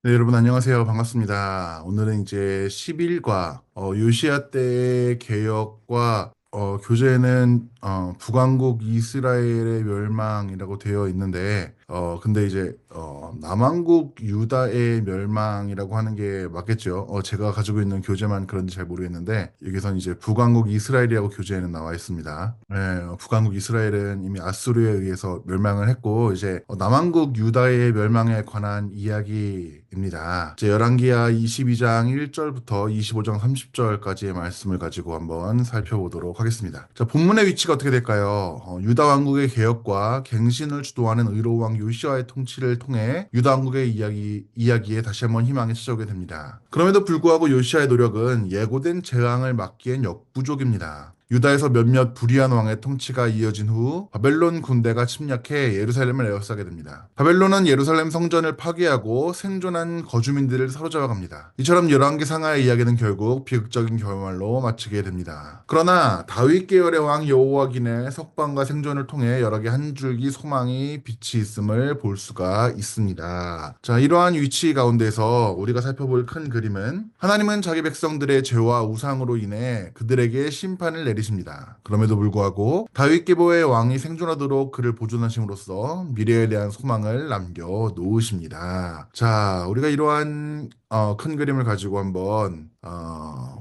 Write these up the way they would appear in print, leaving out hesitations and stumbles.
네, 여러분 안녕하세요. 반갑습니다. 오늘은 이제 11과 요시야 때의 개혁과 교재는 북왕국 이스라엘의 멸망이라고 되어 있는데 근데 이제 남왕국 유다의 멸망이라고 하는 게 맞겠죠. 제가 가지고 있는 교재만 그런지 잘 모르겠는데 여기선 이제 북왕국 이스라엘이라고 교재에는 나와 있습니다. 네, 북왕국 이스라엘은 이미 아수르에 의해서 멸망을 했고 이제 남왕국 유다의 멸망에 관한 이야기입니다. 이제 열왕기하 22장 1절부터 25장 30절까지의 말씀을 가지고 한번 살펴보도록 하겠습니다. 자, 본문의 위치가 어떻게 될까요? 유다 왕국의 개혁과 갱신을 주도하는 의로운 왕 요시아의 통치를 통해 유다 왕국의 이야기에 다시 한번 희망이 찾아오게 됩니다. 그럼에도 불구하고 요시아의 노력은 예고된 재앙을 막기엔 역부족입니다. 유다에서 몇몇 불의한 왕의 통치가 이어진 후 바벨론 군대가 침략해 예루살렘을 에워싸게 됩니다. 바벨론은 예루살렘 성전을 파괴하고 생존한 거주민들을 사로잡아 갑니다. 이처럼 열왕기 상하의 이야기는 결국 비극적인 결말로 마치게 됩니다. 그러나 다윗 계열의 왕 여호와긴의 석방과 생존을 통해 여러 개 한 줄기 소망이 빛이 있음을 볼 수가 있습니다. 자, 이러한 위치 가운데서 우리가 살펴볼 큰 그림은 하나님은 자기 백성들의 죄와 우상으로 인해 그들에게 심판을 내리십니다. 그럼에도 불구하고 다윗 계보의 왕이 생존하도록 그를 보존하심으로써 미래에 대한 소망을 남겨 놓으십니다. 자, 우리가 이러한 큰 그림을 가지고 한번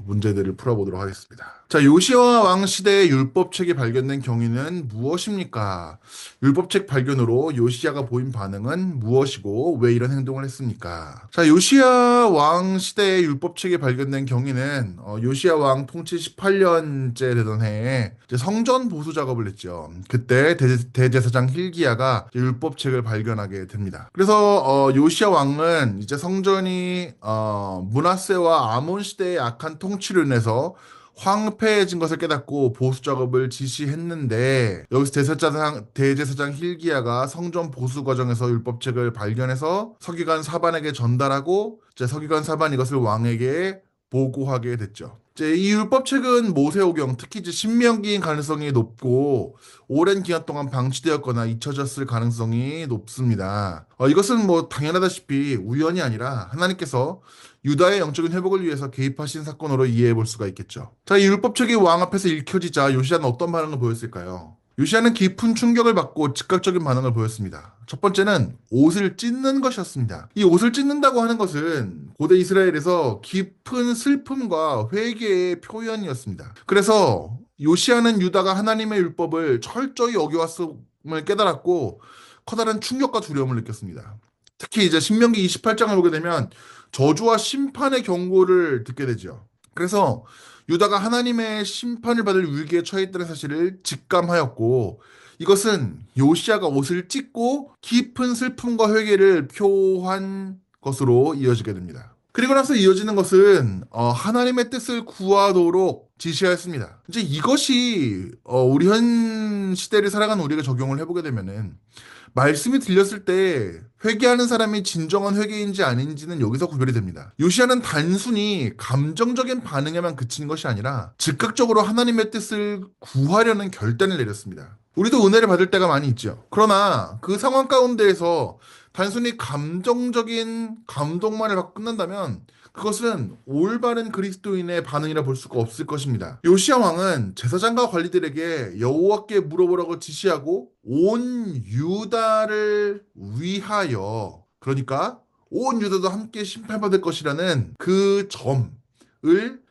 문제들을 풀어보도록 하겠습니다. 자, 요시아 왕 시대의 율법책이 발견된 경위는 무엇입니까? 율법책 발견으로 요시아가 보인 반응은 무엇이고 왜 이런 행동을 했습니까? 자, 요시아 왕 시대의 율법책이 발견된 경위는 요시아 왕 통치 18년째 되던 해에 이제 성전 보수 작업을 했죠. 그때 대제사장 hil기야가 율법책을 발견하게 됩니다. 그래서 요시아 왕은 이제 성전이 므낫세와 아몬 시대의 악한 통치로 인해서 황폐해진 것을 깨닫고 보수 작업을 지시했는데 여기서 대제사장 hil기야가 성전 보수 과정에서 율법책을 발견해서 서기관 사반에게 전달하고 이제 서기관 사반이 이것을 왕에게 보고하게 됐죠. 이제 이 율법책은 모세오경, 특히 이제 신명기인 가능성이 높고 오랜 기간 동안 방치되었거나 잊혀졌을 가능성이 높습니다. 이것은 뭐 당연하다시피 우연이 아니라 하나님께서 유다의 영적인 회복을 위해서 개입하신 사건으로 이해해 볼 수가 있겠죠. 자, 이 율법책이 왕 앞에서 읽혀지자 요시아는 어떤 반응을 보였을까요? 요시아는 깊은 충격을 받고 즉각적인 반응을 보였습니다. 첫 번째는 옷을 찢는 것이었습니다. 이 옷을 찢는다고 하는 것은 고대 이스라엘에서 깊은 슬픔과 회개의 표현이었습니다. 그래서 요시아는 유다가 하나님의 율법을 철저히 어겨왔음을 깨달았고 커다란 충격과 두려움을 느꼈습니다. 특히 이제 신명기 28장을 보게 되면 저주와 심판의 경고를 듣게 되죠. 그래서 유다가 하나님의 심판을 받을 위기에 처해 있다는 사실을 직감하였고 이것은 요시아가 옷을 찢고 깊은 슬픔과 회개를 표한 것으로 이어지게 됩니다. 그리고 나서 이어지는 것은 하나님의 뜻을 구하도록 지시하였습니다. 이제 이것이 우리 현 시대를 살아가는 우리가 적용을 해보게 되면은 말씀이 들렸을 때 회개하는 사람이 진정한 회개인지 아닌지는 여기서 구별이 됩니다. 요시아는 단순히 감정적인 반응에만 그친 것이 아니라 즉각적으로 하나님의 뜻을 구하려는 결단을 내렸습니다. 우리도 은혜를 받을 때가 많이 있죠. 그러나 그 상황 가운데에서 단순히 감정적인 감동만을 받고 끝난다면 그것은 올바른 그리스도인의 반응이라 볼 수가 없을 것입니다. 요시야 왕은 제사장과 관리들에게 여호와께 물어보라고 지시하고 온 유다를 위하여 그러니까 온 유다도 함께 심판받을 것이라는 그 점을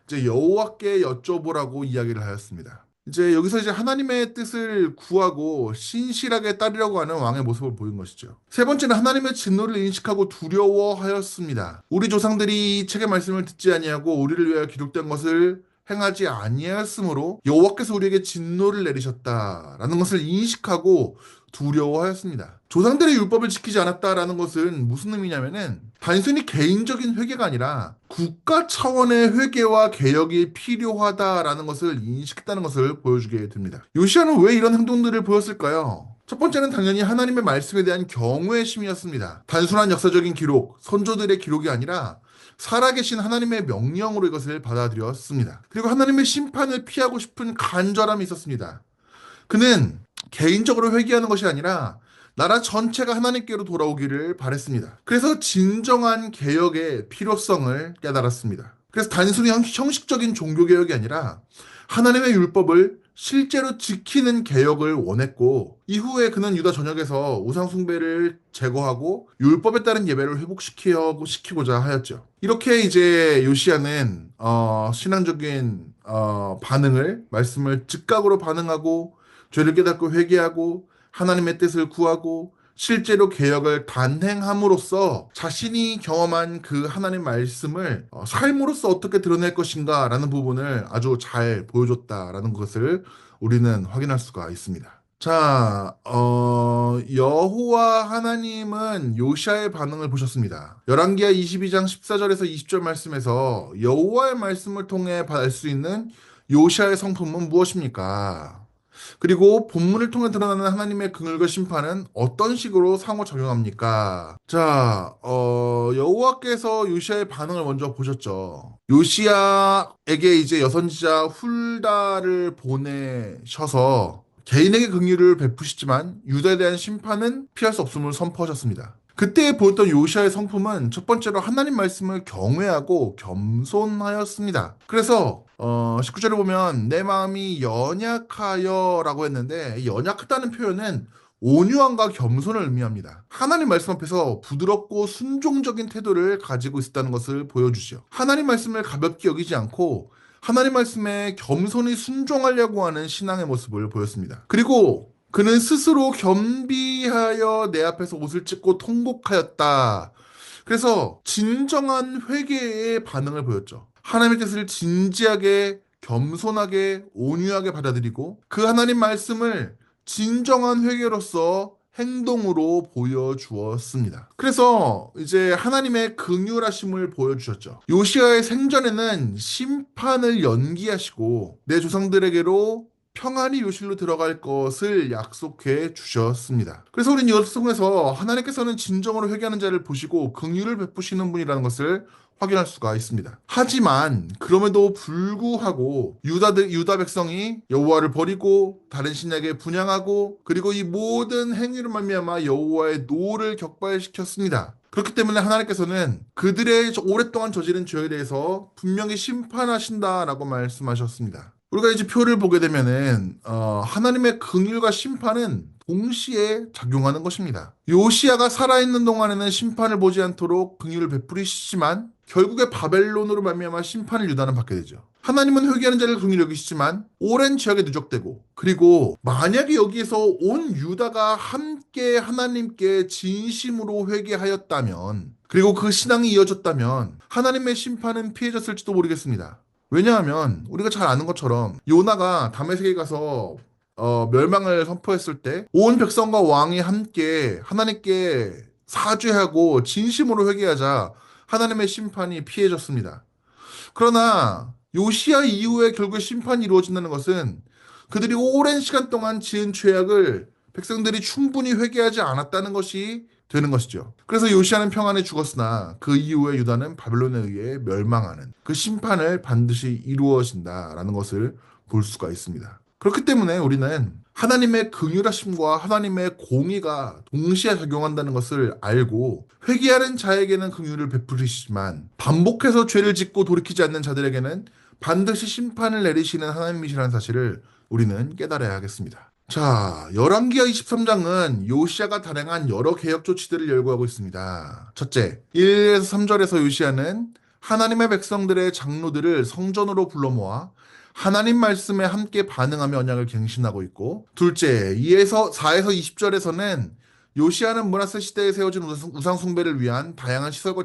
이제 여호와께 여쭤보라고 이야기를 하였습니다. 이제 여기서 이제 하나님의 뜻을 구하고 신실하게 따르려고 하는 왕의 모습을 보인 것이죠. 세 번째는 하나님의 진노를 인식하고 두려워하였습니다. 우리 조상들이 이 책의 말씀을 듣지 아니하고 우리를 위하여 기록된 것을 행하지 아니하였으므로 여호와께서 우리에게 진노를 내리셨다라는 것을 인식하고 두려워하였습니다. 조상들의 율법을 지키지 않았다라는 것은 무슨 의미냐면은 단순히 개인적인 회개가 아니라 국가 차원의 회개와 개혁이 필요하다라는 것을 인식했다는 것을 보여주게 됩니다. 요시아는 왜 이런 행동들을 보였을까요? 첫 번째는 당연히 하나님의 말씀에 대한 경외의 심이었습니다. 단순한 역사적인 기록, 선조들의 기록이 아니라 살아계신 하나님의 명령으로 이것을 받아들였습니다. 그리고 하나님의 심판을 피하고 싶은 간절함이 있었습니다. 그는 개인적으로 회개하는 것이 아니라 나라 전체가 하나님께로 돌아오기를 바랬습니다. 그래서 진정한 개혁의 필요성을 깨달았습니다. 그래서 단순히 형식적인 종교개혁이 아니라 하나님의 율법을 실제로 지키는 개혁을 원했고, 이후에 그는 유다 전역에서 우상숭배를 제거하고 율법에 따른 예배를 회복시키고자 하였죠. 이렇게 이제 요시야는 신앙적인 반응을, 말씀을 즉각으로 반응하고 죄를 깨닫고 회개하고 하나님의 뜻을 구하고 실제로 개혁을 단행함으로써 자신이 경험한 그 하나님 말씀을 삶으로서 어떻게 드러낼 것인가 라는 부분을 아주 잘 보여줬다라는 것을 우리는 확인할 수가 있습니다. 자, 여호와 하나님은 요시아의 반응을 보셨습니다. 열왕기하 22장 14절에서 20절 말씀에서 여호와의 말씀을 통해 알 수 있는 요시아의 성품은 무엇입니까? 그리고 본문을 통해 드러나는 하나님의 긍휼과 심판은 어떤 식으로 상호작용합니까? 자, 여호와께서 요시아의 반응을 먼저 보셨죠. 요시아에게 이제 여선지자 훌다를 보내셔서 개인에게 긍휼을 베푸시지만 유다에 대한 심판은 피할 수 없음을 선포하셨습니다. 그때 보였던 요시아의 성품은 첫 번째로 하나님 말씀을 경외하고 겸손하였습니다. 그래서 19절에 보면 내 마음이 연약하여라고 했는데 이 연약하다는 표현은 온유함과 겸손을 의미합니다. 하나님 말씀 앞에서 부드럽고 순종적인 태도를 가지고 있었다는 것을 보여주죠. 하나님 말씀을 가볍게 여기지 않고 하나님 말씀에 겸손히 순종하려고 하는 신앙의 모습을 보였습니다. 그리고 그는 스스로 겸비하여 내 앞에서 옷을 찢고 통곡하였다. 그래서 진정한 회개의 반응을 보였죠. 하나님의 뜻을 진지하게, 겸손하게, 온유하게 받아들이고 그 하나님 말씀을 진정한 회개로서 행동으로 보여주었습니다. 그래서 이제 하나님의 긍휼하심을 보여주셨죠. 요시아의 생전에는 심판을 연기하시고 내 조상들에게로 평안히 요실로 들어갈 것을 약속해 주셨습니다. 그래서 우리는 이것을 통해서 하나님께서는 진정으로 회개하는 자를 보시고 긍휼을 베푸시는 분이라는 것을 확인할 수가 있습니다. 하지만 그럼에도 불구하고 유다 백성이 여호와를 버리고 다른 신에게 분향하고 그리고 이 모든 행위를 말미암아 여호와의 노를 격발시켰습니다. 그렇기 때문에 하나님께서는 그들의 오랫동안 저지른 죄에 대해서 분명히 심판하신다라고 말씀하셨습니다. 우리가 이제 표를 보게 되면은 하나님의 긍휼과 심판은 동시에 작용하는 것입니다. 요시아가 살아있는 동안에는 심판을 보지 않도록 긍휼을 베풀이시지만 결국에 바벨론으로 말미암아 심판을 유다는 받게 되죠. 하나님은 회개하는 자를 긍휼히 여기시지만 오랜 죄악에 누적되고 그리고 만약에 여기에서 온 유다가 함께 하나님께 진심으로 회개하였다면 그리고 그 신앙이 이어졌다면 하나님의 심판은 피해졌을지도 모르겠습니다. 왜냐하면 우리가 잘 아는 것처럼 요나가 다메섹에 가서 멸망을 선포했을 때 온 백성과 왕이 함께 하나님께 사죄하고 진심으로 회개하자 하나님의 심판이 피해졌습니다. 그러나 요시야 이후에 결국에 심판이 이루어진다는 것은 그들이 오랜 시간 동안 지은 죄악을 백성들이 충분히 회개하지 않았다는 것이 되는 것이죠. 그래서 요시야는 평안에 죽었으나 그 이후에 유다는 바벨론에 의해 멸망하는 그 심판을 반드시 이루어진다라는 것을 볼 수가 있습니다. 그렇기 때문에 우리는 하나님의 긍휼하심과 하나님의 공의가 동시에 작용한다는 것을 알고 회개하는 자에게는 긍휼을 베푸시지만 반복해서 죄를 짓고 돌이키지 않는 자들에게는 반드시 심판을 내리시는 하나님이시라는 사실을 우리는 깨달아야 하겠습니다. 자, 열왕기하 23장은 요시야가 단행한 여러 개혁 조치들을 열거하고 있습니다. 첫째, 1에서 3절에서 요시야는 하나님의 백성들의 장로들을 성전으로 불러 모아 하나님 말씀에 함께 반응하며 언약을 갱신하고 있고, 둘째, 4에서 20절에서는 요시아는 므낫세 시대에 세워진 우상 숭배를 위한 다양한 시설과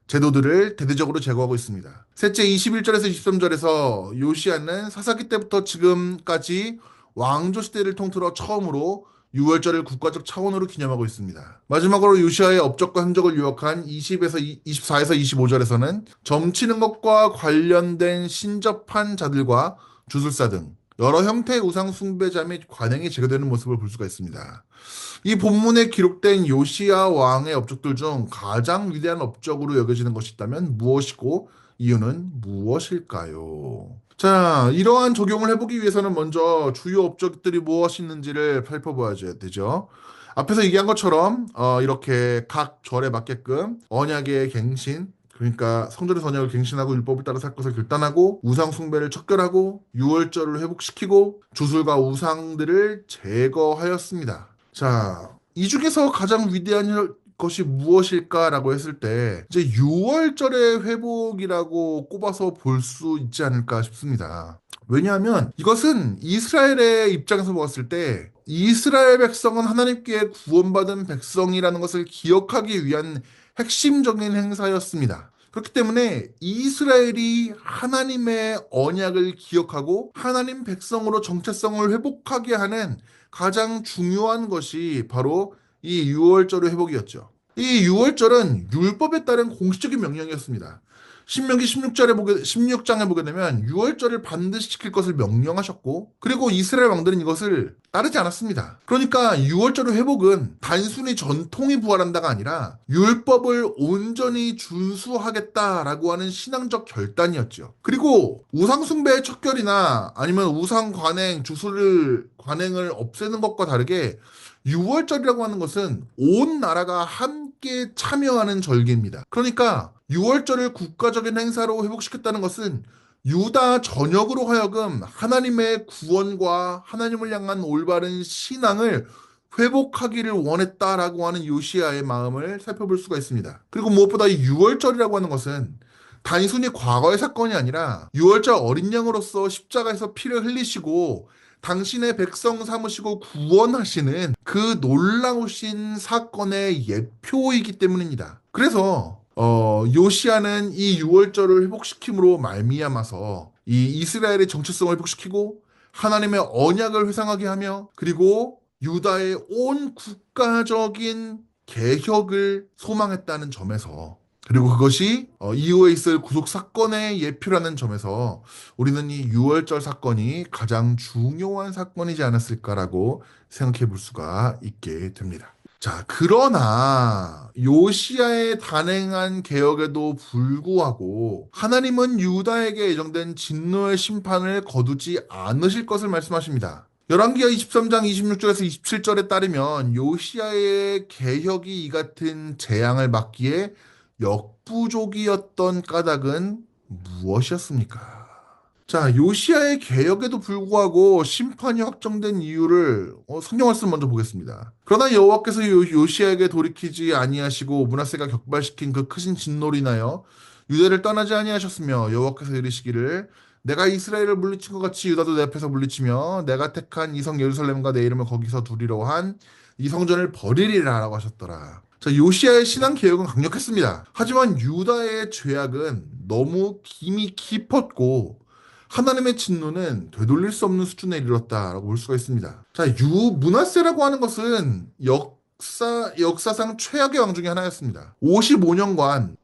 제도들을 대대적으로 제거하고 있습니다. 셋째, 21절에서 23절에서 요시아는 사사기 때부터 지금까지 왕조 시대를 통틀어 처음으로 유월절을 국가적 차원으로 기념하고 있습니다. 마지막으로 요시아의 업적과 행적을 요약한 24에서 25절에서는 점치는 것과 관련된 신접한 자들과 주술사 등 여러 형태의 우상 숭배자 및 관행이 제거되는 모습을 볼 수가 있습니다. 이 본문에 기록된 요시야 왕의 업적들 중 가장 위대한 업적으로 여겨지는 것이 있다면 무엇이고 이유는 무엇일까요? 자, 이러한 적용을 해보기 위해서는 먼저 주요 업적들이 무엇이 있는지를 살펴봐야 되죠. 앞에서 얘기한 것처럼 이렇게 각 절에 맞게끔 언약의 갱신, 그러니까 성전에서 언약을 갱신하고 율법을 따라 살 것을 결단하고 우상 숭배를 척결하고 유월절을 회복시키고 주술과 우상들을 제거하였습니다. 자, 이 중에서 가장 위대한 것이 무엇일까라고 했을 때 이제 유월절의 회복이라고 꼽아서 볼 수 있지 않을까 싶습니다. 왜냐하면 이것은 이스라엘의 입장에서 보았을 때 이스라엘 백성은 하나님께 구원받은 백성이라는 것을 기억하기 위한 핵심적인 행사였습니다. 그렇기 때문에 이스라엘이 하나님의 언약을 기억하고 하나님 백성으로 정체성을 회복하게 하는 가장 중요한 것이 바로 이 유월절의 회복이었죠. 이 유월절은 율법에 따른 공식적인 명령이었습니다. 신명기 16장에 보게 되면 유월절을 반드시 지킬 것을 명령하셨고, 그리고 이스라엘 왕들은 이것을 따르지 않았습니다. 그러니까 유월절의 회복은 단순히 전통이 부활한다가 아니라 율법을 온전히 준수하겠다라고 하는 신앙적 결단이었죠. 그리고 우상숭배의 척결이나 아니면 우상관행, 주술 관행을 없애는 것과 다르게 유월절이라고 하는 것은 온 나라가 함께 참여하는 절기입니다. 그러니까 유월절을 국가적인 행사로 회복시켰다는 것은 유다 전역으로 하여금 하나님의 구원과 하나님을 향한 올바른 신앙을 회복하기를 원했다라고 하는 요시야의 마음을 살펴볼 수가 있습니다. 그리고 무엇보다 이 유월절이라고 하는 것은 단순히 과거의 사건이 아니라 유월절 어린 양으로서 십자가에서 피를 흘리시고 당신의 백성 삼으시고 구원하시는 그 놀라우신 사건의 예표이기 때문입니다. 그래서 요시아는 이 유월절을 회복시킴으로 말미암아서 이 이스라엘의 정체성을 회복시키고 하나님의 언약을 회상하게 하며 그리고 유다의 온 국가적인 개혁을 소망했다는 점에서 그리고 그것이 이후에 있을 구속 사건의 예표라는 점에서 우리는 이 유월절 사건이 가장 중요한 사건이지 않았을까라고 생각해 볼 수가 있게 됩니다. 자, 그러나 요시야의 단행한 개혁에도 불구하고 하나님은 유다에게 예정된 진노의 심판을 거두지 않으실 것을 말씀하십니다. 열왕기하 23장 26절에서 27절에 따르면 요시야의 개혁이 이 같은 재앙을 막기에 역부족이었던 까닭은 무엇이었습니까? 자, 요시야의 개혁에도 불구하고 심판이 확정된 이유를 성경 말씀 먼저 보겠습니다. 그러나 여호와께서 요시야에게 돌이키지 아니하시고 므낫세가 격발시킨 그 크신 진노로 인하여 유다를 떠나지 아니하셨으며 여호와께서 이르시기를 내가 이스라엘을 물리친 것 같이 유다도 내 앞에서 물리치며 내가 택한 이 성 예루살렘과 내 이름을 거기서 두리로 한 이 성전을 버리리라라고 하셨더라. 자, 요시야의 신앙 개혁은 강력했습니다. 하지만 유다의 죄악은 너무 김이 깊었고 하나님의 진노는 되돌릴 수 없는 수준에 이르렀다라고 볼 수가 있습니다. 자, 므낫세라고 하는 것은 역사상 최악의 왕 중에 하나였습니다. 55년간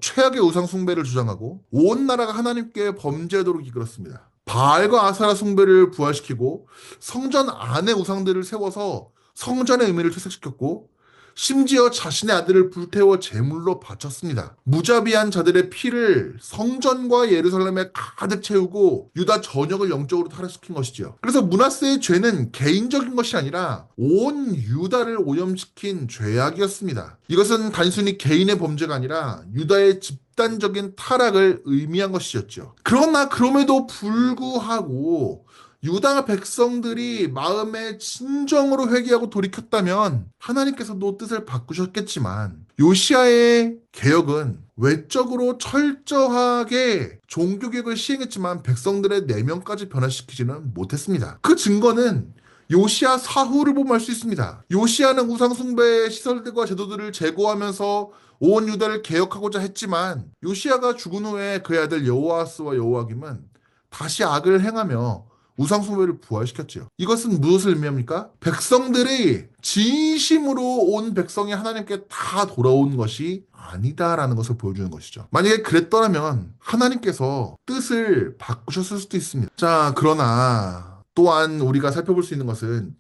최악의 우상 숭배를 주장하고 온 나라가 하나님께 범죄하도록 이끌었습니다. 바알과 아사라 숭배를 부활시키고 성전 안에 우상들을 세워서 성전의 의미를 퇴색시켰고 심지어 자신의 아들을 불태워 제물로 바쳤습니다. 무자비한 자들의 피를 성전과 예루살렘에 가득 채우고 유다 전역을 영적으로 타락시킨 것이죠. 그래서 므낫세의 죄는 개인적인 것이 아니라 온 유다를 오염시킨 죄악이었습니다. 이것은 단순히 개인의 범죄가 아니라 유다의 집단적인 타락을 의미한 것이었죠. 그러나 그럼에도 불구하고 유다 백성들이 마음의 진정으로 회개하고 돌이켰다면 하나님께서도 뜻을 바꾸셨겠지만 요시야의 개혁은 외적으로 철저하게 종교개혁을 시행했지만 백성들의 내면까지 변화시키지는 못했습니다. 그 증거는 요시야 사후를 보면 알 수 있습니다. 요시야는 우상숭배의 시설들과 제도들을 제거하면서 온 유다를 개혁하고자 했지만 요시야가 죽은 후에 그의 아들 여호아스와 여호아김은 다시 악을 행하며 우상숭배를 부활시켰지요. 이것은 무엇을 의미합니까? 백성들이 진심으로 온 백성이 하나님께 다 돌아온 것이 아니다라는 것을 보여주는 것이죠. 만약에 그랬더라면 하나님께서 뜻을 바꾸셨을 수도 있습니다. 자, 그러나 또한 우리가 살펴볼 수 있는 것은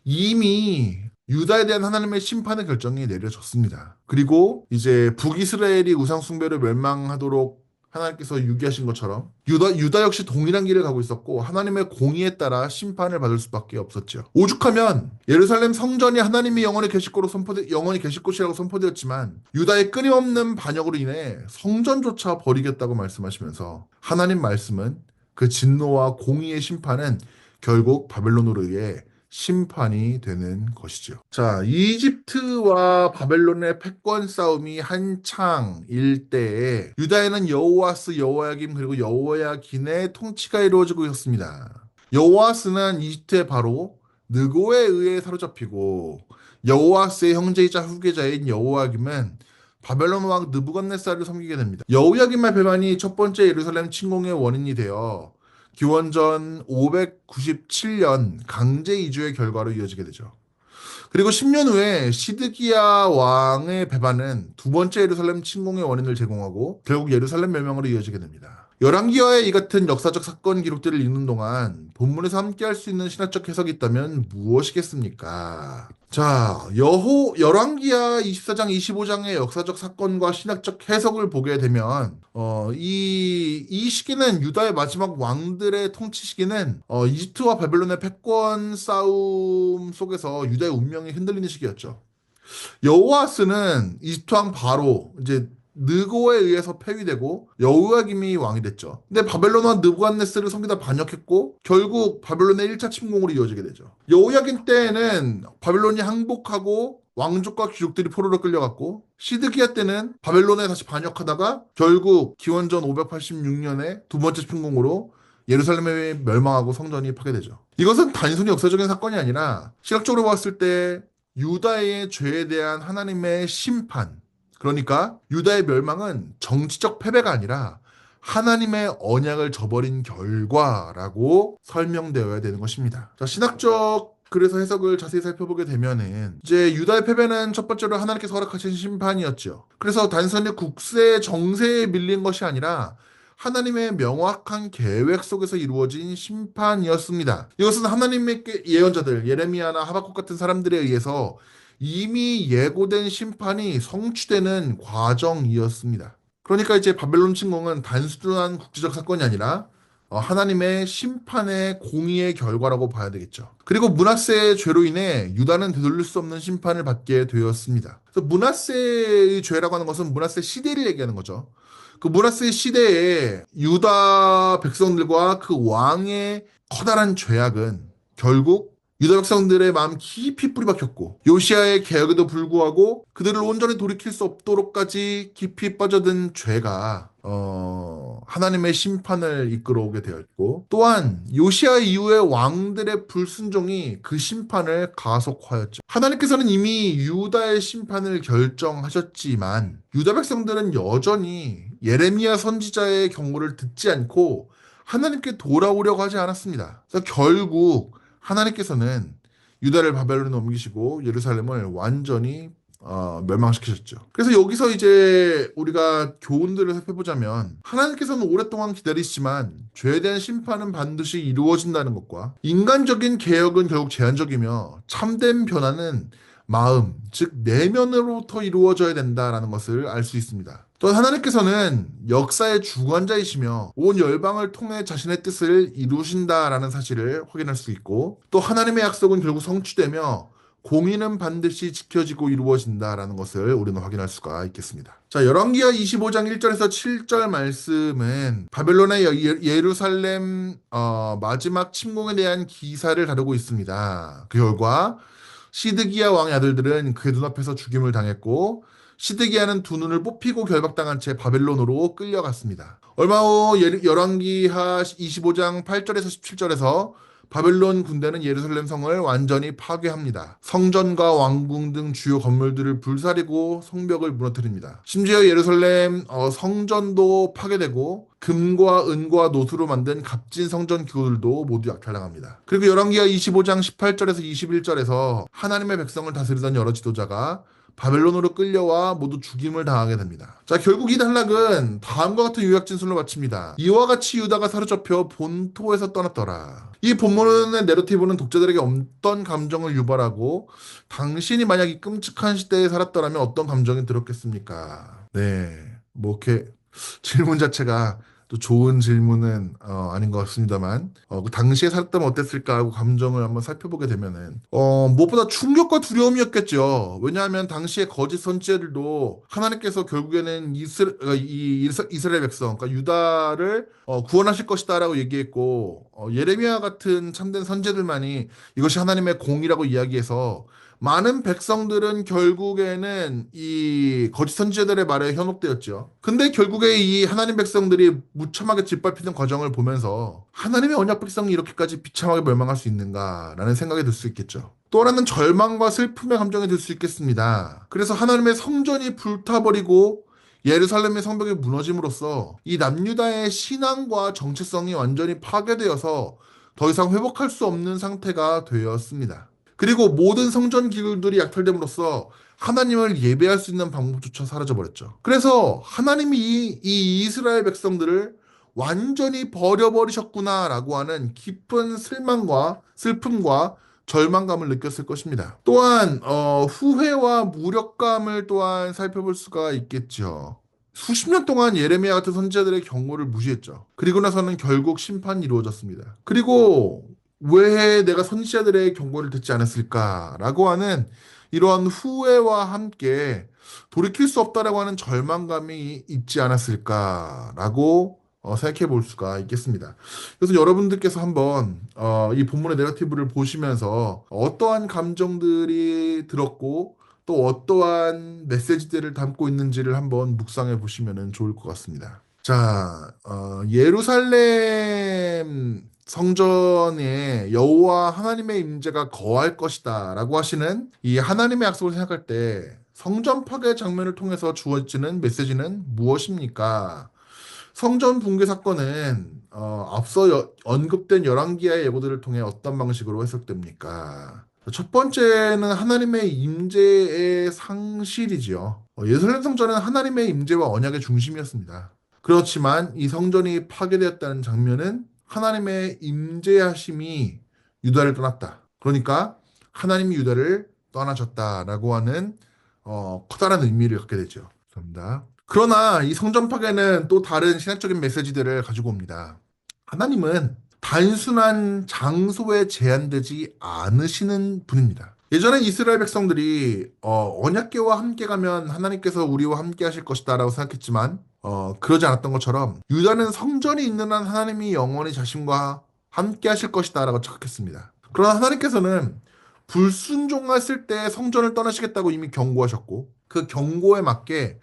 이미 유다에 대한 하나님의 심판의 결정이 내려졌습니다. 그리고 이제 북이스라엘이 우상숭배를 멸망하도록 하나님께서 유기하신 것처럼 유다 역시 동일한 길을 가고 있었고 하나님의 공의에 따라 심판을 받을 수밖에 없었죠. 오죽하면 예루살렘 성전이 하나님의 영원히 계실 곳이라고 선포되었지만 유다의 끊임없는 반역으로 인해 성전조차 버리겠다고 말씀하시면서 하나님 말씀은 그 진노와 공의의 심판은 결국 바벨론으로 의해 심판이 되는 것이죠. 자, 이집트와 바벨론의 패권 싸움이 한창일 때에 유다에는 여호와스, 여호야김 그리고 여호야긴의 통치가 이루어지고 있었습니다. 여호와스는 이집트의 바로 느고에 의해 사로잡히고 여호와스의 형제이자 후계자인 여호야김은 바벨론 왕 느부갓네살을 섬기게 됩니다. 여호야김의 배반이 첫 번째 예루살렘 침공의 원인이 되어 기원전 597년 강제 이주의 결과로 이어지게 되죠. 그리고 10년 후에 시드기야 왕의 배반은 두 번째 예루살렘 침공의 원인을 제공하고 결국 예루살렘 멸망으로 이어지게 됩니다. 열왕기하의 이 같은 역사적 사건 기록들을 읽는 동안 본문에서 함께 할 수 있는 신학적 해석이 있다면 무엇이겠습니까? 자, 열왕기하 24장, 25장의 역사적 사건과 신학적 해석을 보게 되면, 이 시기는 유다의 마지막 왕들의 통치 시기는, 이집트와 바벨론의 패권 싸움 속에서 유다의 운명이 흔들리는 시기였죠. 여호아스는 이집트 왕 바로 이제 느고에 의해서 폐위되고 여호야김이 왕이 됐죠. 근데 바벨론은 느부갓네스를 섬기다 반역했고 결국 바벨론의 1차 침공으로 이어지게 되죠. 여호야김 때에는 바벨론이 항복하고 왕족과 귀족들이 포로로 끌려갔고 시드기야 때는 바벨론에 다시 반역하다가 결국 기원전 586년에 두 번째 침공으로 예루살렘에 멸망하고 성전이 파괴되죠. 이것은 단순히 역사적인 사건이 아니라 시각적으로 봤을 때 유다의 죄에 대한 하나님의 심판, 그러니까 유다의 멸망은 정치적 패배가 아니라 하나님의 언약을 저버린 결과라고 설명되어야 되는 것입니다. 자, 신학적 그래서 해석을 자세히 살펴보게 되면은 이제 유다의 패배는 첫 번째로 하나님께서 허락하신 심판이었죠. 그래서 단순히 국세 정세에 밀린 것이 아니라 하나님의 명확한 계획 속에서 이루어진 심판이었습니다. 이것은 하나님의 예언자들 예레미야나 하박국 같은 사람들에 의해서 이미 예고된 심판이 성취되는 과정이었습니다. 그러니까 이제 바벨론 침공은 단순한 국제적 사건이 아니라 하나님의 심판의 공의의 결과라고 봐야 되겠죠. 그리고 므낫세의 죄로 인해 유다는 되돌릴 수 없는 심판을 받게 되었습니다. 그래서 므낫세의 죄라고 하는 것은 므낫세 시대를 얘기하는 거죠. 그 므낫세 시대에 유다 백성들과 그 왕의 커다란 죄악은 결국 유다 백성들의 마음 깊이 뿌리박혔고 요시아의 개혁에도 불구하고 그들을 온전히 돌이킬 수 없도록까지 깊이 빠져든 죄가 하나님의 심판을 이끌어오게 되었고 또한 요시아 이후의 왕들의 불순종이 그 심판을 가속화했죠. 하나님께서는 이미 유다의 심판을 결정하셨지만 유다 백성들은 여전히 예레미야 선지자의 경고를 듣지 않고 하나님께 돌아오려고 하지 않았습니다. 그래서 결국 하나님께서는 유다를 바벨론에 옮기시고 예루살렘을 완전히 멸망시키셨죠. 그래서 여기서 이제 우리가 교훈들을 살펴보자면 하나님께서는 오랫동안 기다리시지만 죄에 대한 심판은 반드시 이루어진다는 것과 인간적인 개혁은 결국 제한적이며 참된 변화는 마음, 즉 내면으로부터 이루어져야 된다라는 것을 알 수 있습니다. 또 하나님께서는 역사의 주관자이시며 온 열방을 통해 자신의 뜻을 이루신다라는 사실을 확인할 수 있고 또 하나님의 약속은 결국 성취되며 공의는 반드시 지켜지고 이루어진다라는 것을 우리는 확인할 수가 있겠습니다. 자, 열왕기하 25장 1절에서 7절 말씀은 바벨론의 예루살렘 마지막 침공에 대한 기사를 다루고 있습니다. 그 결과 시드기야 왕의 아들들은 그의 눈앞에서 죽임을 당했고 시드기야는 두 눈을 뽑히고 결박당한 채 바벨론으로 끌려갔습니다. 얼마 후 열왕기하 25장 8절에서 17절에서 바벨론 군대는 예루살렘 성을 완전히 파괴합니다. 성전과 왕궁 등 주요 건물들을 불사르고 성벽을 무너뜨립니다. 심지어 예루살렘 성전도 파괴되고 금과 은과 노수로 만든 값진 성전 기구들도 모두 약탈당합니다. 그리고 열왕기하 25장 18절에서 21절에서 하나님의 백성을 다스리던 여러 지도자가 바벨론으로 끌려와 모두 죽임을 당하게 됩니다. 자, 결국 이 단락은 다음과 같은 요약 진술로 마칩니다. 이와 같이 유다가 사로잡혀 본토에서 떠났더라. 이 본문의 내러티브는 독자들에게 어떤 감정을 유발하고 당신이 만약 이 끔찍한 시대에 살았더라면 어떤 감정이 들었겠습니까? 네, 뭐 이렇게 질문 자체가 또 좋은 질문은 아닌 것 같습니다만 그 당시에 살았다면 어땠을까 하고 감정을 한번 살펴보게 되면은 무엇보다 충격과 두려움이었겠죠. 왜냐하면 당시에 거짓 선지자들도 하나님께서 결국에는 이스라엘 백성, 그러니까 유다를 구원하실 것이다라고 얘기했고 예레미야 같은 참된 선지자들만이 이것이 하나님의 공이라고 이야기해서 많은 백성들은 결국에는 이 거짓 선지자들의 말에 현혹되었죠. 근데 결국에 이 하나님 백성들이 무참하게 짓밟히는 과정을 보면서 하나님의 언약 백성이 이렇게까지 비참하게 멸망할 수 있는가라는 생각이 들 수 있겠죠. 또 하나는 절망과 슬픔의 감정이 들 수 있겠습니다. 그래서 하나님의 성전이 불타버리고 예루살렘의 성벽이 무너짐으로써 이 남유다의 신앙과 정체성이 완전히 파괴되어서 더 이상 회복할 수 없는 상태가 되었습니다. 그리고 모든 성전 기구들이 약탈됨으로써 하나님을 예배할 수 있는 방법조차 사라져버렸죠. 그래서 하나님이 이 이스라엘 백성들을 완전히 버려버리셨구나라고 하는 깊은 실망과 슬픔과 절망감을 느꼈을 것입니다. 또한 후회와 무력감을 또한 살펴볼 수가 있겠죠. 수십 년 동안 예레미야 같은 선지자들의 경고를 무시했죠. 그리고 나서는 결국 심판이 이루어졌습니다. 그리고 왜 내가 선지자들의 경고를 듣지 않았을까라고 하는 이러한 후회와 함께 돌이킬 수 없다라고 하는 절망감이 있지 않았을까라고 생각해 볼 수가 있겠습니다. 그래서 여러분들께서 한번 이 본문의 내러티브를 보시면서 어떠한 감정들이 들었고 또 어떠한 메시지들을 담고 있는지를 한번 묵상해 보시면 좋을 것 같습니다. 자, 예루살렘 성전에 여호와 하나님의 임재가 거할 것이다라고 하시는 이 하나님의 약속을 생각할 때 성전 파괴 장면을 통해서 주어지는 메시지는 무엇입니까? 성전 붕괴 사건은 앞서 언급된 열왕기하의 예고들을 통해 어떤 방식으로 해석됩니까? 첫 번째는 하나님의 임재의 상실이지요. 예루살렘 성전은 하나님의 임재와 언약의 중심이었습니다. 그렇지만 이 성전이 파괴되었다는 장면은 하나님의 임재하심이 유다를 떠났다. 그러니까 하나님이 유다를 떠나셨다라고 하는 커다란 의미를 갖게 되죠. 감사합니다. 그러나 이 성전 파괴는 또 다른 신학적인 메시지들을 가지고 옵니다. 하나님은 단순한 장소에 제한되지 않으시는 분입니다. 예전에 이스라엘 백성들이 언약궤와 함께 가면 하나님께서 우리와 함께 하실 것이다라고 생각했지만 그러지 않았던 것처럼 유다는 성전이 있는 한 하나님이 영원히 자신과 함께 하실 것이다라고 착각했습니다. 그러나 하나님께서는 불순종했을 때 성전을 떠나시겠다고 이미 경고하셨고 그 경고에 맞게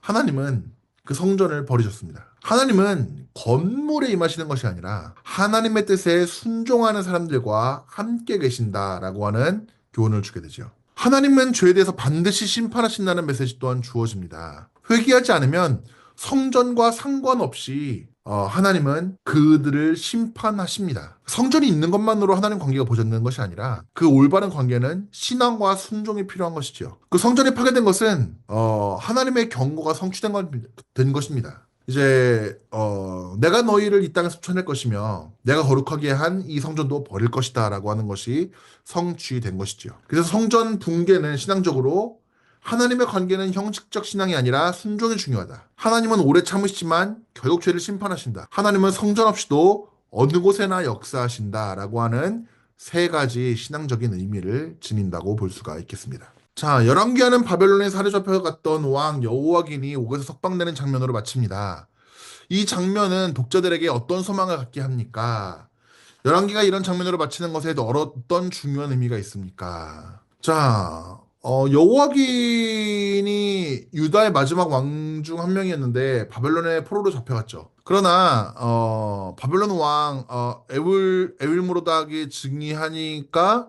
하나님은 그 성전을 버리셨습니다. 하나님은 건물에 임하시는 것이 아니라 하나님의 뜻에 순종하는 사람들과 함께 계신다라고 하는 교훈을 주게 되죠. 하나님은 죄에 대해서 반드시 심판하신다는 메시지 또한 주어집니다. 회개하지 않으면 성전과 상관없이 하나님은 그들을 심판하십니다. 성전이 있는 것만으로 하나님 관계가 보존되는 것이 아니라 그 올바른 관계는 신앙과 순종이 필요한 것이죠. 그 성전이 파괴된 것은 하나님의 경고가 된 것입니다. 이제 내가 너희를 이 땅에서 쫓아낼 것이며 내가 거룩하게 한 이 성전도 버릴 것이다라고 하는 것이 성취된 것이죠. 그래서 성전 붕괴는 신앙적으로 하나님의 관계는 형식적 신앙이 아니라 순종이 중요하다. 하나님은 오래 참으시지만 결국 죄를 심판하신다. 하나님은 성전 없이도 어느 곳에나 역사하신다라고 하는 세 가지 신앙적인 의미를 지닌다고 볼 수가 있겠습니다. 자, 열왕기하는 바벨론에 사로잡혀 갔던 왕 여호와긴이 옥에서 석방되는 장면으로 마칩니다. 이 장면은 독자들에게 어떤 소망을 갖게 합니까? 열왕기가 이런 장면으로 마치는 것에 어떤 중요한 의미가 있습니까? 자, 여호와긴이 유다의 마지막 왕 중 한 명이었는데 바벨론의 포로로 잡혀갔죠. 그러나 바벨론 왕 에윌무로닥이 즉위하니까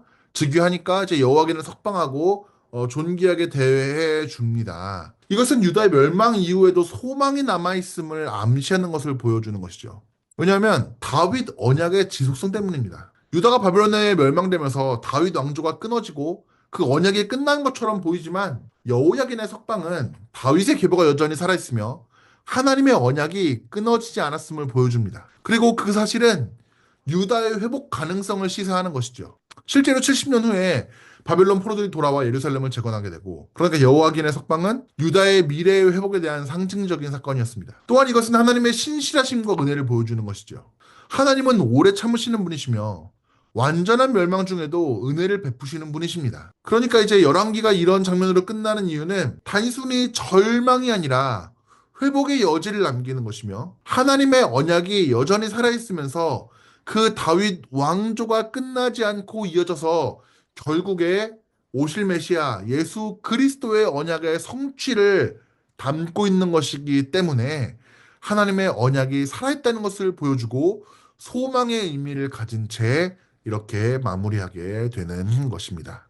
이제 여호와긴을 석방하고 존귀하게 대해 줍니다. 이것은 유다의 멸망 이후에도 소망이 남아있음을 암시하는 것을 보여주는 것이죠. 왜냐하면 다윗 언약의 지속성 때문입니다. 유다가 바벨론에 멸망되면서 다윗 왕조가 끊어지고 그 언약이 끝난 것처럼 보이지만 여호야긴의 석방은 다윗의 계보가 여전히 살아있으며 하나님의 언약이 끊어지지 않았음을 보여줍니다. 그리고 그 사실은 유다의 회복 가능성을 시사하는 것이죠. 실제로 70년 후에 바벨론 포로들이 돌아와 예루살렘을 재건하게 되고, 그러니까 여호와긴의 석방은 유다의 미래의 회복에 대한 상징적인 사건이었습니다. 또한 이것은 하나님의 신실하심과 은혜를 보여주는 것이죠. 하나님은 오래 참으시는 분이시며 완전한 멸망 중에도 은혜를 베푸시는 분이십니다. 그러니까 이제 열왕기가 이런 장면으로 끝나는 이유는 단순히 절망이 아니라 회복의 여지를 남기는 것이며, 하나님의 언약이 여전히 살아있으면서 그 다윗 왕조가 끝나지 않고 이어져서 결국에 오실 메시아 예수 그리스도의 언약의 성취를 담고 있는 것이기 때문에 하나님의 언약이 살아있다는 것을 보여주고 소망의 의미를 가진 채 이렇게 마무리하게 되는 것입니다.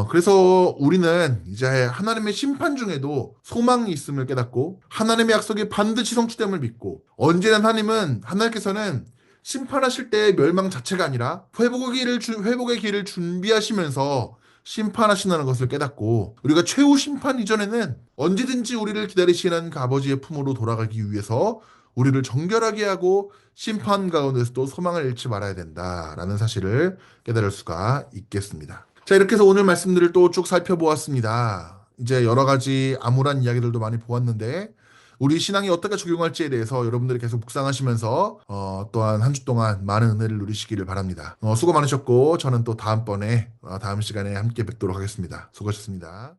그래서 우리는 이제 하나님의 심판 중에도 소망이 있음을 깨닫고 하나님의 약속이 반드시 성취됨을 믿고, 언제나 하나님께서는 심판하실 때의 멸망 자체가 아니라 회복의 길을 준비하시면서 심판하신다는 것을 깨닫고, 우리가 최후 심판 이전에는 언제든지 우리를 기다리시는 그 아버지의 품으로 돌아가기 위해서 우리를 정결하게 하고 심판 가운데서도 소망을 잃지 말아야 된다라는 사실을 깨달을 수가 있겠습니다. 자, 이렇게 해서 오늘 말씀들을 또 쭉 살펴보았습니다. 이제 여러 가지 암울한 이야기들도 많이 보았는데, 우리 신앙이 어떻게 적용할지에 대해서 여러분들이 계속 묵상하시면서 또한 한 주 동안 많은 은혜를 누리시기를 바랍니다. 수고 많으셨고, 저는 또 다음번에 다음 시간에 함께 뵙도록 하겠습니다. 수고하셨습니다.